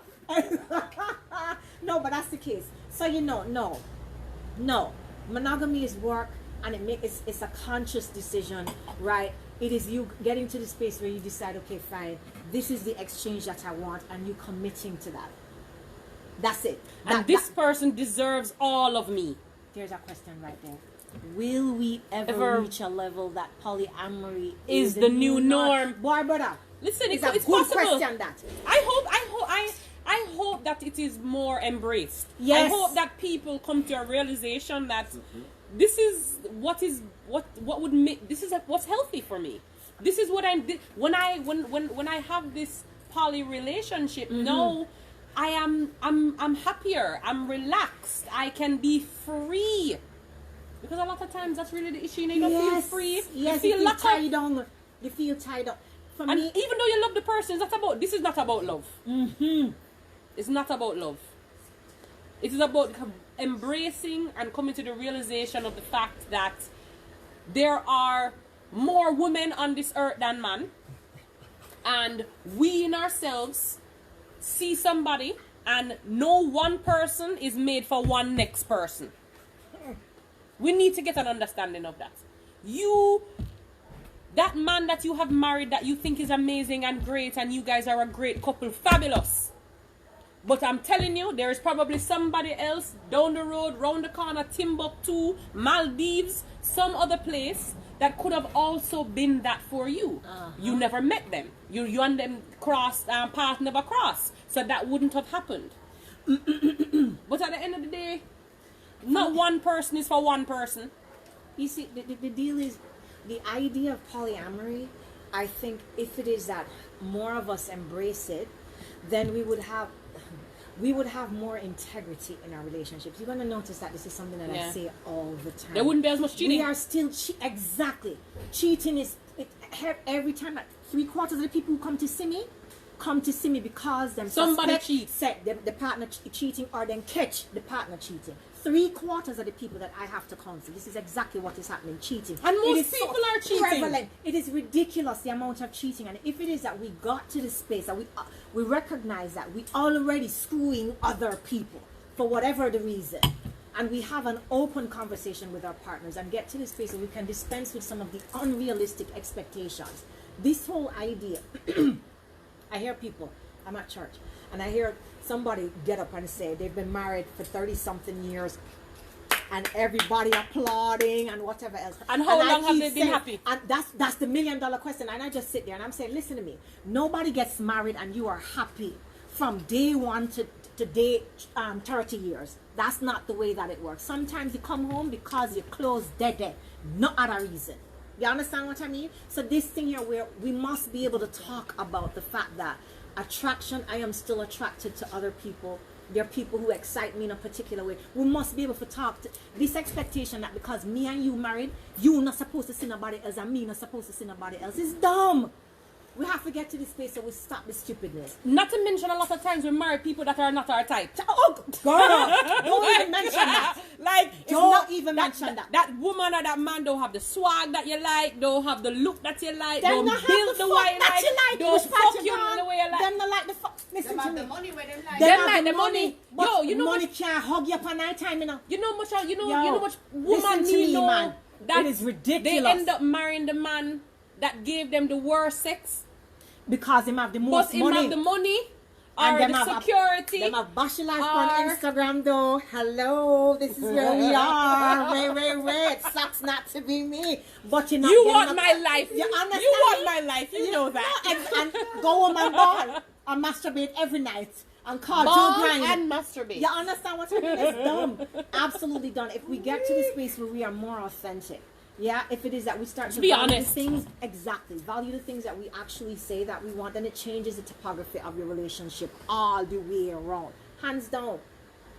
No, but that's the case. So no. Monogamy is work, and it's a conscious decision, right? It is you getting to the space where you decide, okay, fine, this is the exchange that I want, and you committing to that. That's it. And this person deserves all of me. There's a question right there. Will we ever reach a level that polyamory is the new norm? Boy, brother. Listen, it's a good possible. question. That I hope that it is more embraced. Yes. I hope that people come to a realization that this is what would make what's healthy for me. This is what when I have this poly relationship. No, I'm happier. I'm relaxed. I can be free. Because a lot of times that's really the issue. You don't feel free. Yes, you feel locked tied down. You feel tied up. And even though you love the person, this is not about love. It's not about love. It is about embracing and coming to the realization of the fact that there are more women on this earth than men. And we in ourselves see somebody, and no one person is made for one next person. We need to get an understanding of that. That man that you have married that you think is amazing and great, and you guys are a great couple, fabulous. But I'm telling you, there is probably somebody else down the road, round the corner, Timbuktu, Maldives, some other place that could have also been that for you. You never met them. You and them path never crossed. So that wouldn't have happened. But at the end of the day, not one person is for one person. You see, the deal is, the idea of polyamory, I think if it is that more of us embrace it, then we would have more integrity in our relationships. You're going to notice that this is something that I say all the time. There wouldn't be as much cheating. We are still exactly. Cheating is every time. Like 3/4 of the people who come to see me because somebody cheats. The partner cheating, or then catch the partner cheating. 3/4 of the people that I have to counsel, this is exactly what is happening, cheating. And most people are cheating. Prevalent. It is ridiculous, the amount of cheating. And if it is that we got to the space that we recognize that we already screwing other people for whatever the reason, and we have an open conversation with our partners and get to the space where we can dispense with some of the unrealistic expectations. This whole idea, I hear people, I'm at church, and I hear somebody get up and say they've been married for 30-something years, and everybody applauding and whatever else. And how long have they been happy? And that's the $1 million question. And I just sit there and I'm saying, listen to me. Nobody gets married and you are happy from day one to day 30 years. That's not the way that it works. Sometimes you come home because your clothes dead, no other reason. You understand what I mean? So this thing here, where we must be able to talk about the fact that attraction, I am still attracted to other people. There are people who excite me in a particular way. We must be able to talk to this expectation that because me and you married, you not supposed to see nobody else and me not supposed to see nobody else. It's dumb. We have to get to this place so we stop the stupidness. Not to mention a lot of times we marry people that are not our type. Oh, girl, don't even mention that. Like, don't even mention that. That woman or that man don't have the swag that you like, don't have the look that you like, Them don't not have build the the fuck way you that like, you like. don't Which part fuck you you want? the way you like. Them not like the fuck. Listen Them to have me. the money where them like. Them Them have like the the money. money. But Yo, you know money much- can't hug you up at night time, you know. You know much, you Yo, know much listen woman to me, need know man. that It is ridiculous. they end up marrying the man that gave them the worst sex, Because him have the but most him money. have the money And or them the have security. Them have bash life on Or- Instagram though. Hello, this is where we are. Wait. It sucks not to be me. But you're not You getting want up- my life. You understand You want me? my life. You know that. And go home and ball and masturbate every night and call Ball Joe Grind. and masturbate. You understand what I mean? It's dumb. Absolutely done. If we get to the space where we are more authentic, yeah, if it is that we start to be value honest. the things, exactly, value the things that we actually say that we want, then it changes the topography of your relationship all the way around. Hands down.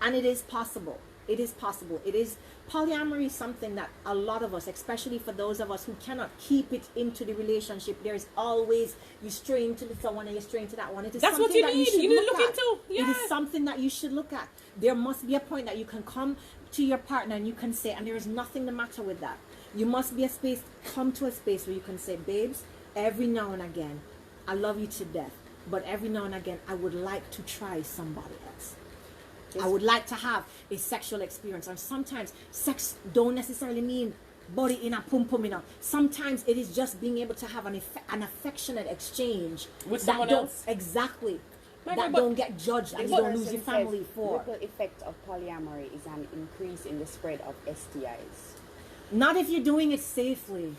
And it is possible. It is possible. It is polyamory is something that a lot of us, especially for those of us who cannot keep it into the relationship, there's always you stray into this one and you stray into that one. It is That's what something you that need. should You need to look look at. into. It is Yeah. something that you should look at. There must be a point that you can come to your partner and you can say, and there is nothing the matter with that. You must be a space, come to a space where you can say, babes, every now and again, I love you to death, but every now and again, I would like to try somebody else. I would like to have a sexual experience. And sometimes sex don't necessarily mean body in a pum pum, you know. Sometimes it is just being able to have an affectionate exchange With that someone don't- else? Exactly. My That God, but- don't get judged and you This don't lose person your family says for. ripple effect of polyamory is an increase in the spread of STIs. Not if you're doing it safely.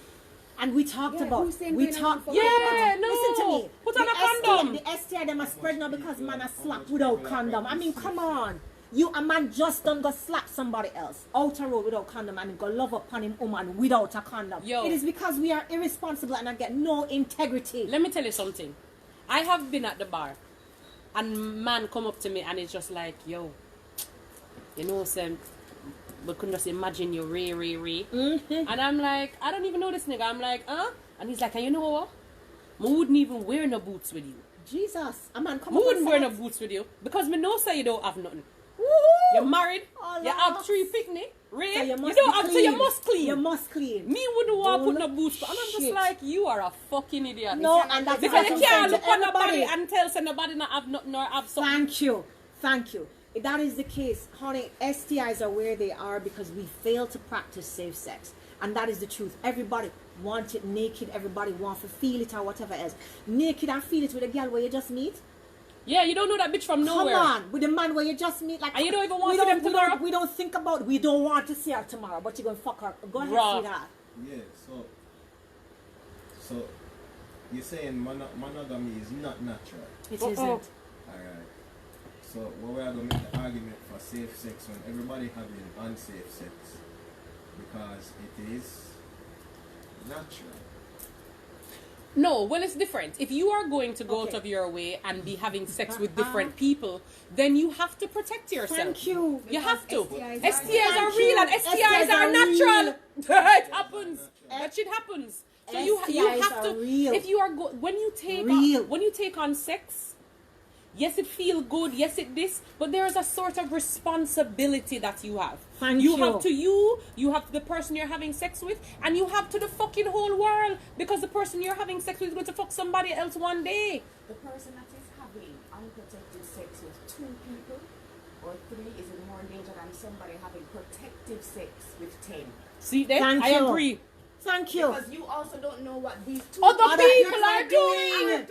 And we talked Yeah, about who's saying we going talked on for Yeah, no. listen to me. Put on The a condom. STI, the STI them are spread now because man a slap without condom. I mean, come on. You a man just done go slap somebody else out a road without condom and go love upon him woman without a condom. Yo. It is because we are irresponsible and I get no integrity. Let me tell you something. I have been at the bar, and man come up to me and it's just like, yo, you know, Sam, we couldn't just imagine you re. Mm-hmm. And I'm like, I don't even know this nigga. I'm like, And he's like, and you know what? I wouldn't even wear no boots with you. Jesus, a man come I up wouldn't and wear say, no boots with you because me know say you don't have nothing. "Woo-hoo." You're married. Oh, you Lord. have 3 picnic. Ray. So You must don't be have, so you must clean. You must clean. Me wouldn't want to put no Bull boots, and I'm just shit. like, you are a fucking idiot. No, and that's because what you I'm can't saying look to on nobody everybody. and tell say nobody not have nothing or have something. Thank you. If that is the case, honey, STIs are where they are because we fail to practice safe sex. And that is the truth. Everybody want it naked. Everybody want to feel it or whatever else. Naked and feel it with a girl where you just meet. Yeah, you don't know that bitch from nowhere. Come on, with a man where you just meet. Like, And you don't even want we to see don't, them tomorrow? we don't think about. We don't want to see her tomorrow, but you're gonna fuck her. Go ahead, Raw. sweetheart. Yeah, so you're saying monogamy is not natural. It Uh-oh. isn't. Alright. So what we are going to make the argument for safe sex when everybody having unsafe sex because it is natural. No, well, it's different. If you are going to go Okay. out of your way and be having sex with different people, then you have to protect yourself. Thank you. You have to. STIs STIs are Thank real you. and STIs STIs are are natural. it happens. That shit happens. So you STIs have to. are real. If you are when you take Real. when you take on sex, yes, it feel good. Yes, it this, but there is a sort of responsibility that you have. Thank you you. have to you have to the person you're having sex with, and you have to the fucking whole world because the person you're having sex with is going to fuck somebody else one day. The person that is having unprotected sex with 2 people or 3 is in more danger than somebody having protective sex with 10. See that? Thank I you. agree. Thank you. Because you also don't know what these two Other people people are doing.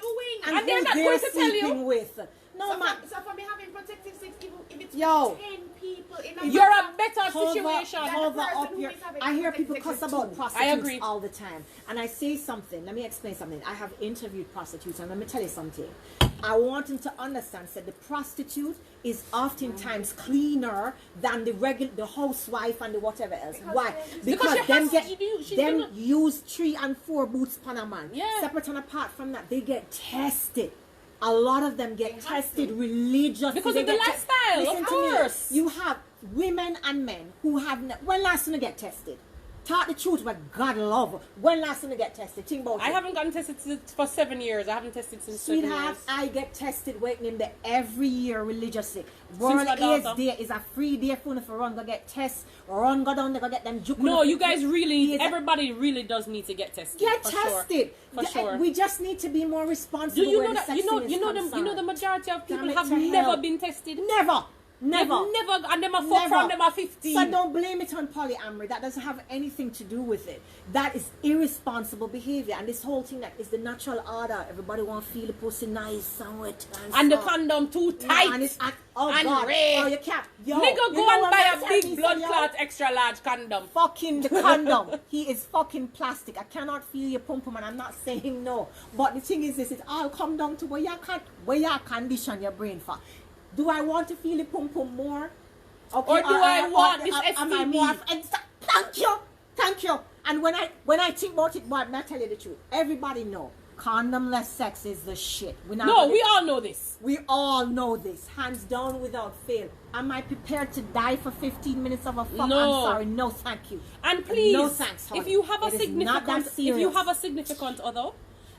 And they're who not they're going to tell you. sleeping with. No, man. So for me having protective sex, even if it's Yo. with 10 people in a You're a better Hover situation. That the person up who here. is having I hear protective people sex cuss with about 2. prostitutes agree. all the time. And I say something. Let me explain something. I have interviewed prostitutes, and let me tell you something. I want them to understand that the prostitute is oftentimes cleaner than the housewife and the whatever else. Why? Because she them has get to do- she's them gonna- use 3 and 4 boots per a man. Yeah. Separate and apart from that, they get tested. A lot of them get tested religiously. Because They of the get lifestyle, Listen of to me. course. You have women and men who have when last time they get tested? Talk the truth, but God love. When last time you get tested? Think about it. I haven't gotten tested for 7 years. I haven't tested since 7 years. Sweetheart, I get tested waiting there every year religiously. World AIDS Day is a free day for you to run, go get tests, run, go down there, go get them juke. No, you guys really, everybody really does need to get tested. Get tested. For sure. We just need to be more responsible. Do you know that? You know the majority of people have never been tested. Never. Never, and them are fuck from them are 15. So don't blame it on polyamory. That doesn't have anything to do with it. That is irresponsible behavior. And this whole thing that is the natural order. Everybody want to feel the pussy nice somewhere. And the condom too tight. Yeah, and it's and God. red. Oh, you can't. Yo, nigga, go and buy a big blood clot extra large condom. Fucking the condom. He is fucking plastic. I cannot feel your pum pum, and I'm not saying no. But the thing is this, it all come down to where you condition your brain for. Do I want to feel the pum pum more? Okay, or do I want this STD? Thank you. And when I think about it, boy, I tell you the truth. Everybody know condomless sex is the shit. We all know this. We all know this, hands down, without fail. Am I prepared to die for 15 minutes of a fuck? No. I'm sorry, no, thank you. And please, no thanks, honey. if you have a significant other,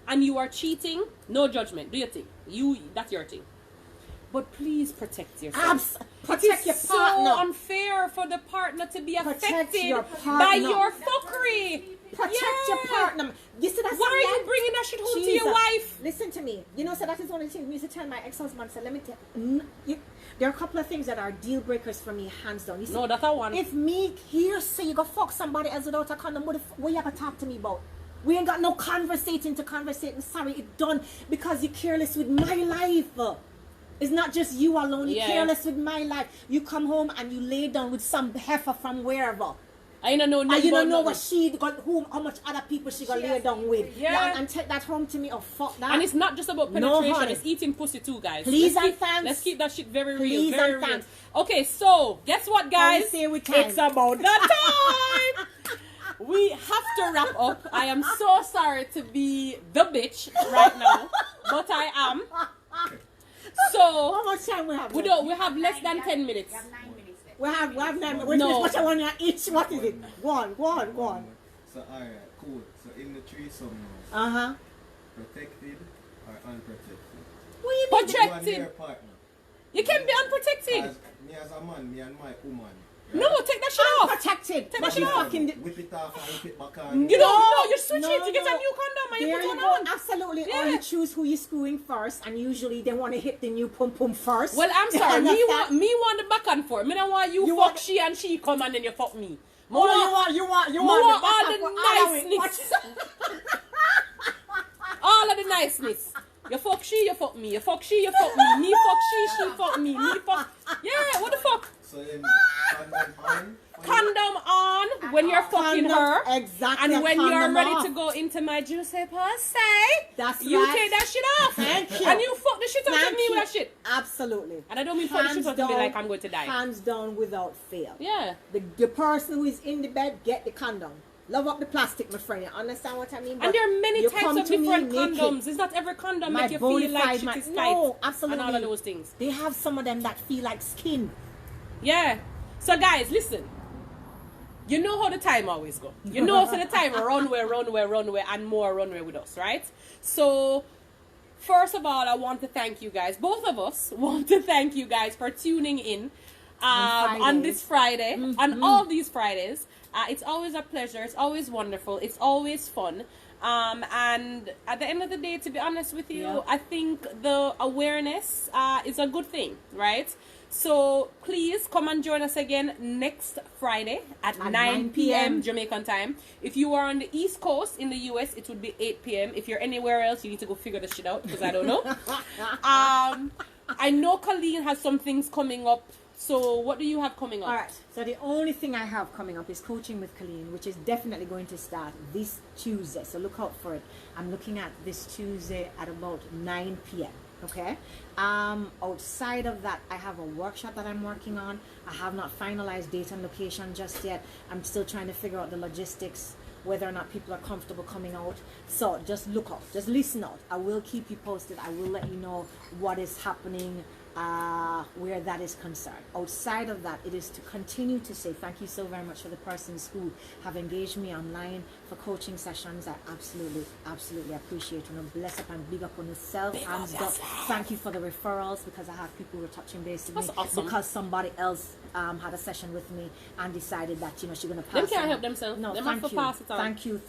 and you are cheating, no judgment. Do your thing. That's your thing. But please protect yourself. Protect your partner. It's so unfair for the partner to be affected by your fuckery. Protect your partner. You see, that's why are you bringing that shit home to your wife? Listen to me. You know, so that is one of the things we used to tell my ex-husband. So let me tell you, there are a couple of things that are deal breakers for me, hands down. You see, no, that's a one. If me here say you go fuck somebody else without a condom, what you ever talk to me about? We ain't got no conversating to conversate. Sorry, it's done because you're careless with my life. It's not just you alone. You're careless with my life. You come home and you lay down with some heifer from wherever. I don't know. And you don't know what she got, how much other people she got lay down with. Yeah. And take that home to me. Oh, fuck that. And it's not just about penetration. It's eating pussy too, guys. Please and thanks. Let's keep that shit very Please real. Very and real. thanks. Okay, so guess what, guys? It's about that time. We have to wrap up. I am so sorry to be the bitch right now, but I am. So how much time we have? We have less than 10 minutes. We have 9 minutes left. We have 9 minutes. No. What I want each. What is it? Go on. So alright, cool. So in the threesome now. Protected or unprotected? What do you mean? Protected. You and your partner. You can be unprotected. Me as a man, me and my woman. No, take that shit off. Protected. Take that shit off. Whip it off and whip it back on. You know, you switch it to get a new condom and you put it on. Absolutely. Or you choose who you're screwing first, and usually they want to hit the new pum pum first. Well, I'm sorry. me want the back and forth. Me don't want you fuck she and she come and then you fuck me. You want all the niceness. All of the niceness. You fuck she, you fuck me. You fuck she, you fuck me. Me fuck she fuck me. Me fuck. Yeah, what the fuck? So then, condom on? Condom on when you're fucking her. Exactly. And when you're ready to go into my juicy pussy, that's you right. take that shit off. Thank you. And you fuck the shit out of me with that shit. Absolutely. And I don't mean fuck the shit out of me like I'm going to die. Hands down without fail. Yeah. The person who is in the bed, get the condom. Love up the plastic, my friend. You understand what I mean? And there are many types of different condoms. It's not every condom make you feel like shit is tight. No, absolutely. And all of those things. They have some of them that feel like skin. Yeah. So guys, listen. You know how the time always go. You know so the time runway, and more runway with us, right? So first of all, I want to thank you guys. Both of us want to thank you guys for tuning in on this Friday, on all these Fridays. It's always a pleasure. It's always wonderful. It's always fun. And at the end of the day, to be honest with you, I think the awareness is a good thing, right? So please come and join us again next Friday at 9 p.m. Jamaican time. If you are on the East Coast in the US, it would be 8 p.m. If you're anywhere else, you need to go figure the shit out because I don't know. I know Caleen has some things coming up. So what do you have coming up? All right. So the only thing I have coming up is coaching with Caleen, which is definitely going to start this Tuesday. So look out for it. I'm looking at this Tuesday at about 9 p.m. Okay. Outside of that, I have a workshop that I'm working on. I have not finalized date and location just yet. I'm still trying to figure out the logistics, whether or not people are comfortable coming out. So just look out, just listen out. I will keep you posted. I will let you know what is happening where that is concerned. Outside of that, it is to continue to say thank you so very much for the persons who have engaged me online for coaching sessions. I absolutely appreciate you. Bless up and big up on yourself. Hands up. Thank you for the referrals, because I have people who were touching base with me awesome. because somebody else had a session with me and decided that she's going to pass. Them can't help themselves. No, them thank have to you. pass it on. Thank you.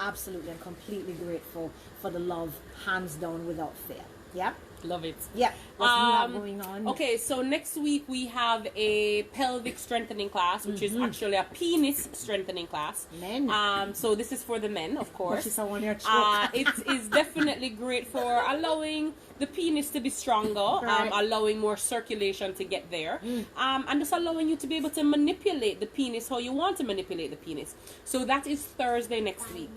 Absolutely, and completely grateful for the love, hands down, without fail. Yeah. Love it. Yeah. What do you have going on? Okay, so next week we have a pelvic strengthening class, which is actually a penis strengthening class. Men. So this is for the men, of course. It It is definitely great for allowing the penis to be stronger, Right. allowing more circulation to get there, and just allowing you to be able to manipulate the penis how you want to manipulate the penis. So that is Thursday next week.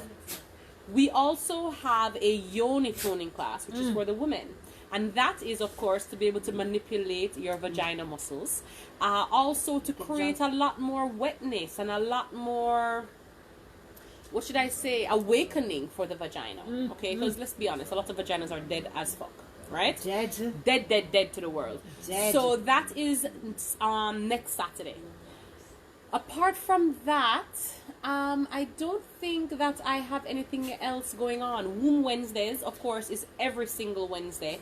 We also have a yoni toning class, which is for the women. And that is, of course, to be able to manipulate your vagina muscles. Also to create a lot more wetness and a lot more, what should I say, awakening for the vagina. Okay, because let's be honest, a lot of vaginas are dead as fuck. Right? Dead to the world. Dead. So that is next Saturday. Apart from that, I don't think that I have anything else going on. Womb Wednesdays, of course, is every single Wednesday,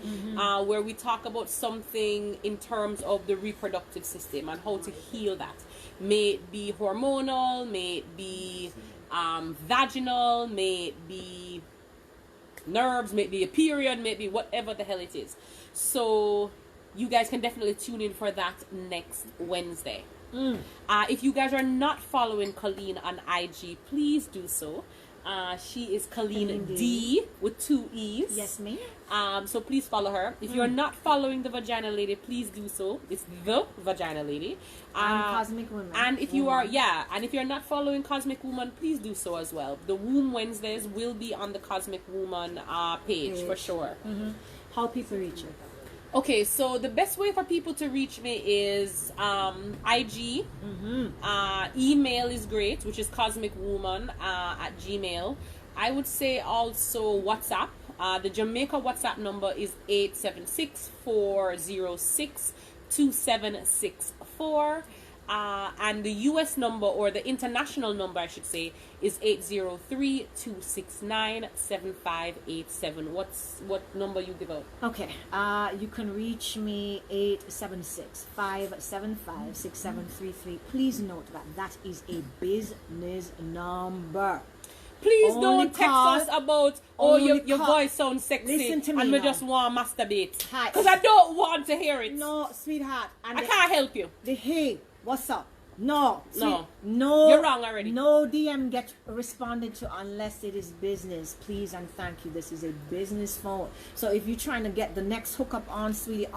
where we talk about something in terms of the reproductive system and how to heal that. May it be hormonal, may it be vaginal, may it be nerves, may it be a period, may it be whatever the hell it is. So you guys can definitely tune in for that next Wednesday. If you guys are not following Caleen on IG, please do so. She is Caleen D with 2 E's. Yes, ma'am. So please follow her. If you're not following the Vagina Lady, please do so. It's the Vagina Lady. And Cosmic Woman. And if you are, and if you're not following Cosmic Woman, please do so as well. The Womb Wednesdays will be on the Cosmic Woman page for sure. How people reach you? Okay, so the best way for people to reach me is IG. Email is great, which is cosmicwoman@gmail. I would say also WhatsApp. The Jamaica WhatsApp number is 876-406-2764. And the US number, or the international number I should say, is 803-269-7587. What number you give out? Okay, you can reach me 876-575-6733. Please note that is a business number. Please Only don't text us about, your voice sounds sexy. Listen to me and we now. just want to masturbate. Hi. Because I don't want to hear it. No, sweetheart. And I can't help you. hey, what's up? No. No. No. You're wrong already. No DM get responded to unless it is business. Please and thank you. This is a business phone. So if you're trying to get the next hookup on, sweetie,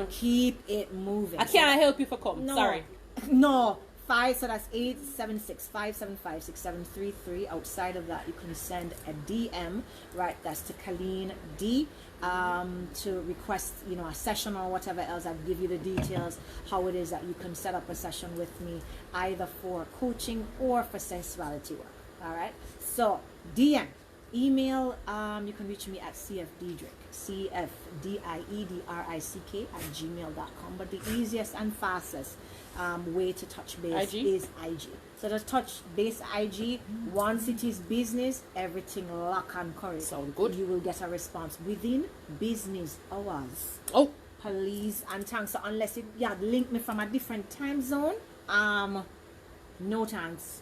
keep it moving. I can't help you for come. No. Sorry. No. So that's 876-575-6733. Outside of that, you can send a DM, right? That's to Caleen D, to request, a session or whatever else. I'll give you the details, how it is that you can set up a session with me, either for coaching or for sensuality work. All right. So DM, email. You can reach me at cfdiedrick, cfdiedrick @gmail.com. But the easiest and fastest way to touch base is IG. So to touch base IG, once it is business, everything lock and correct. Sound good. You will get a response within business hours. Oh, Please and thanks. So unless you link me from a different time zone, no thanks.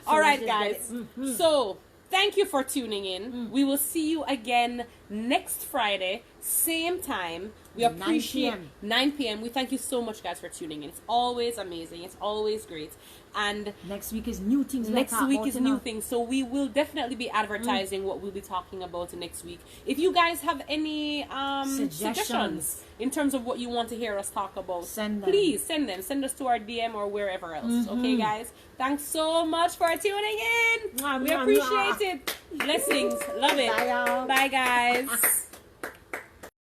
all right, guys. So thank you for tuning in. We will see you again next Friday, same time. We appreciate 9 p.m. We thank you so much, guys, for tuning in. It's always amazing. It's always great. And next week is new things. So we will definitely be advertising what we'll be talking about next week. If you guys have any suggestions in terms of what you want to hear us talk about, please send them. Send us to our DM or wherever else. Okay, guys? Thanks so much for tuning in. We appreciate it. Blessings. Love it. Bye, y'all. Bye, guys.